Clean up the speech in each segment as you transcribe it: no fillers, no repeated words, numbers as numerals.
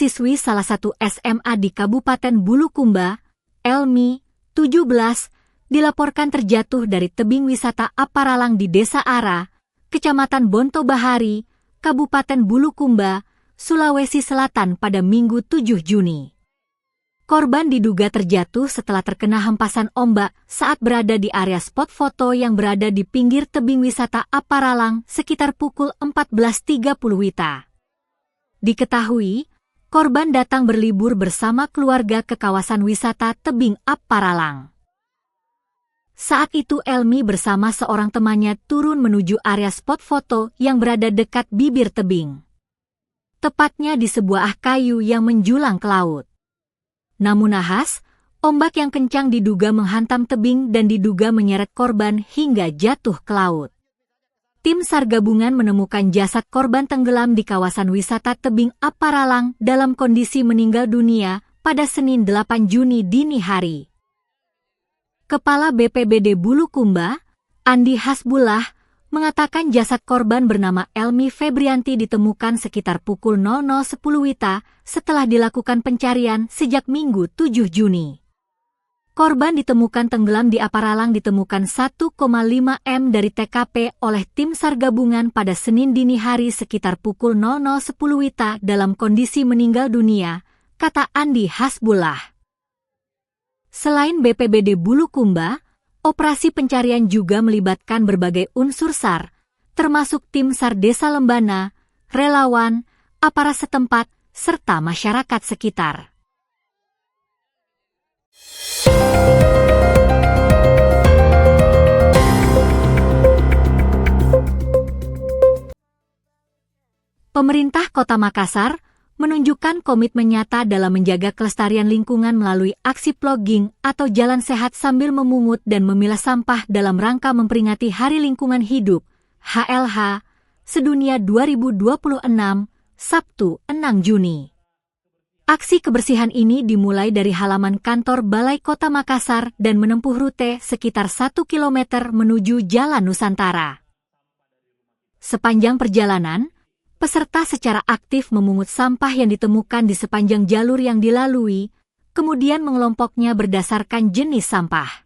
siswi salah satu SMA di Kabupaten Bulukumba, Elmi, 17, dilaporkan terjatuh dari tebing wisata Aparalang di Desa Ara, Kecamatan Bonto Bahari, Kabupaten Bulukumba, Sulawesi Selatan pada Minggu 7 Juni. Korban diduga terjatuh setelah terkena hempasan ombak saat berada di area spot foto yang berada di pinggir tebing wisata Aparalang sekitar pukul 14.30 WITA. Diketahui, korban datang berlibur bersama keluarga ke kawasan wisata tebing Aparalang. Saat itu Elmi bersama seorang temannya turun menuju area spot foto yang berada dekat bibir tebing. Tepatnya di sebuah kayu yang menjulang ke laut. Namun nahas, ombak yang kencang diduga menghantam tebing dan diduga menyeret korban hingga jatuh ke laut. Tim SAR gabungan menemukan jasad korban tenggelam di kawasan wisata tebing Aparalang dalam kondisi meninggal dunia pada Senin 8 Juni dini hari. Kepala BPBD Bulukumba, Andi Hasbullah, mengatakan jasad korban bernama Elmi Febrianti ditemukan sekitar pukul 00.10 WITA setelah dilakukan pencarian sejak Minggu 7 Juni. Korban ditemukan tenggelam di Aparalang ditemukan 1,5 m dari TKP oleh tim SAR gabungan pada Senin dini hari sekitar pukul 00.10 WITA dalam kondisi meninggal dunia, kata Andi Hasbullah. Selain BPBD Bulukumba, operasi pencarian juga melibatkan berbagai unsur SAR, termasuk tim SAR Desa Lembana, relawan, aparat setempat, serta masyarakat sekitar. Pemerintah Kota Makassar menunjukkan komitmen nyata dalam menjaga kelestarian lingkungan melalui aksi plogging atau jalan sehat sambil memungut dan memilah sampah dalam rangka memperingati Hari Lingkungan Hidup, HLH, Sedunia 2026, Sabtu 6 Juni. Aksi kebersihan ini dimulai dari halaman kantor Balai Kota Makassar dan menempuh rute sekitar 1 km menuju Jalan Nusantara. Sepanjang perjalanan, peserta secara aktif memungut sampah yang ditemukan di sepanjang jalur yang dilalui, kemudian mengelompoknya berdasarkan jenis sampah.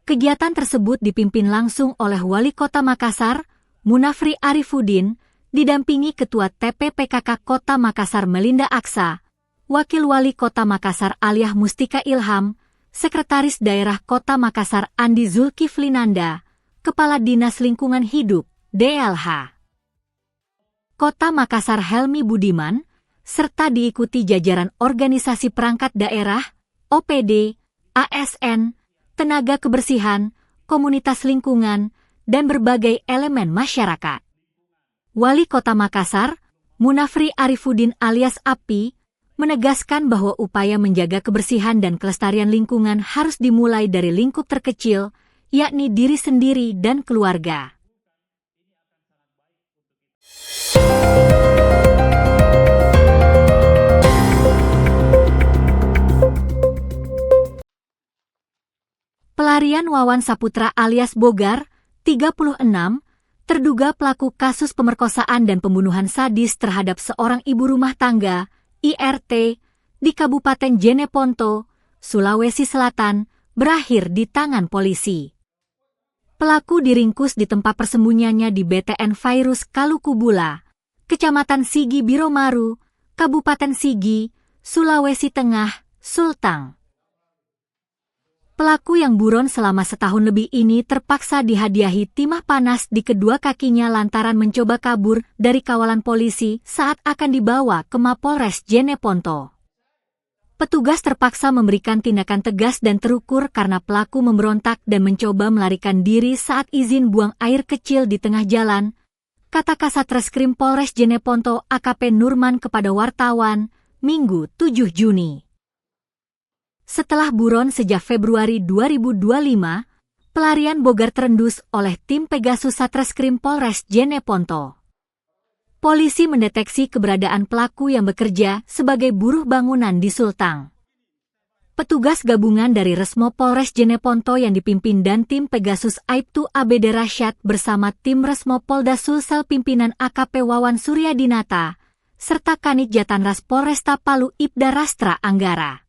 Kegiatan tersebut dipimpin langsung oleh Wali Kota Makassar, Munafri Arifuddin, didampingi Ketua TPPKK Kota Makassar Melinda Aksa, Wakil Wali Kota Makassar Aliah Mustika Ilham, Sekretaris Daerah Kota Makassar Andi Zulkiflinanda, Kepala Dinas Lingkungan Hidup, DLH. Kota Makassar Helmi Budiman, serta diikuti jajaran organisasi perangkat daerah, OPD, ASN, tenaga kebersihan, komunitas lingkungan, dan berbagai elemen masyarakat. Wali Kota Makassar, Munafri Arifuddin alias Api, menegaskan bahwa upaya menjaga kebersihan dan kelestarian lingkungan harus dimulai dari lingkup terkecil, yakni diri sendiri dan keluarga. Pelarian Wawan Saputra alias Bogar, 36, terduga pelaku kasus pemerkosaan dan pembunuhan sadis terhadap seorang ibu rumah tangga, IRT, di Kabupaten Jeneponto, Sulawesi Selatan, berakhir di tangan polisi. Pelaku diringkus di tempat persembunyiannya di BTN Virus Kalukubula, Kecamatan Sigi Biromaru, Kabupaten Sigi, Sulawesi Tengah, Sultang. Pelaku yang buron selama setahun lebih ini terpaksa dihadiahi timah panas di kedua kakinya lantaran mencoba kabur dari kawalan polisi saat akan dibawa ke Mapolres Jeneponto. Petugas terpaksa memberikan tindakan tegas dan terukur karena pelaku memberontak dan mencoba melarikan diri saat izin buang air kecil di tengah jalan, kata Kasat Reskrim Polres Jeneponto AKP Nurman kepada wartawan, Minggu 7 Juni. Setelah buron sejak Februari 2025, pelarian Bogar terendus oleh tim Pegasus Satreskrim Polres Jeneponto. Polisi mendeteksi keberadaan pelaku yang bekerja sebagai buruh bangunan di Sultang. Petugas gabungan dari Resmo Polres Jeneponto yang dipimpin dan tim Pegasus Aibtu ABD Rasyad bersama tim Resmo Polda Sulsel pimpinan AKP Wawan Suryadinata, serta Kanit Jatanras Polresta Palu Ibda Rastra Anggara.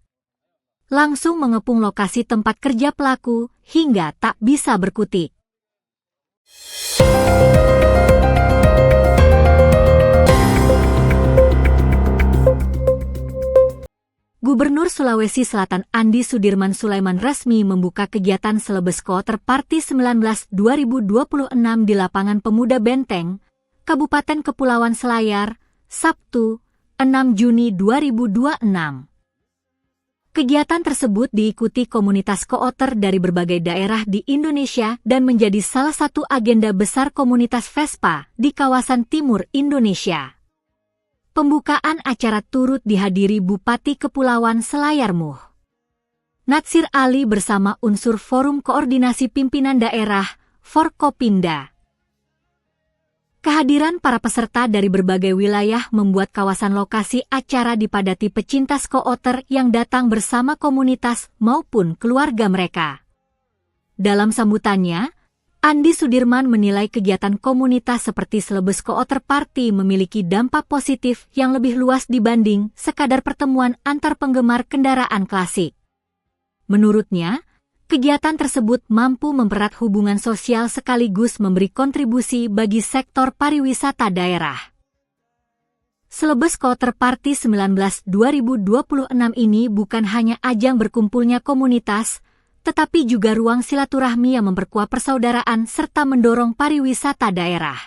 Langsung mengepung lokasi tempat kerja pelaku hingga tak bisa berkutik. Gubernur Sulawesi Selatan Andi Sudirman Sulaiman resmi membuka kegiatan Selebes Koother Party 19 2026 di Lapangan Pemuda Benteng, Kabupaten Kepulauan Selayar, Sabtu, 6 Juni 2026. Kegiatan tersebut diikuti komunitas Koother dari berbagai daerah di Indonesia dan menjadi salah satu agenda besar komunitas Vespa di kawasan timur Indonesia. Pembukaan acara turut dihadiri Bupati Kepulauan Selayar Muh Natsir Ali bersama unsur Forum Koordinasi Pimpinan Daerah, Forkopimda. Kehadiran para peserta dari berbagai wilayah membuat kawasan lokasi acara dipadati pecinta Koother yang datang bersama komunitas maupun keluarga mereka. Dalam sambutannya, Andi Sudirman menilai kegiatan komunitas seperti Selebes Koother Party memiliki dampak positif yang lebih luas dibanding sekadar pertemuan antar penggemar kendaraan klasik. Menurutnya, kegiatan tersebut mampu mempererat hubungan sosial sekaligus memberi kontribusi bagi sektor pariwisata daerah. Selebes Koother Party 19 2026 ini bukan hanya ajang berkumpulnya komunitas, tetapi juga ruang silaturahmi yang memperkuat persaudaraan serta mendorong pariwisata daerah.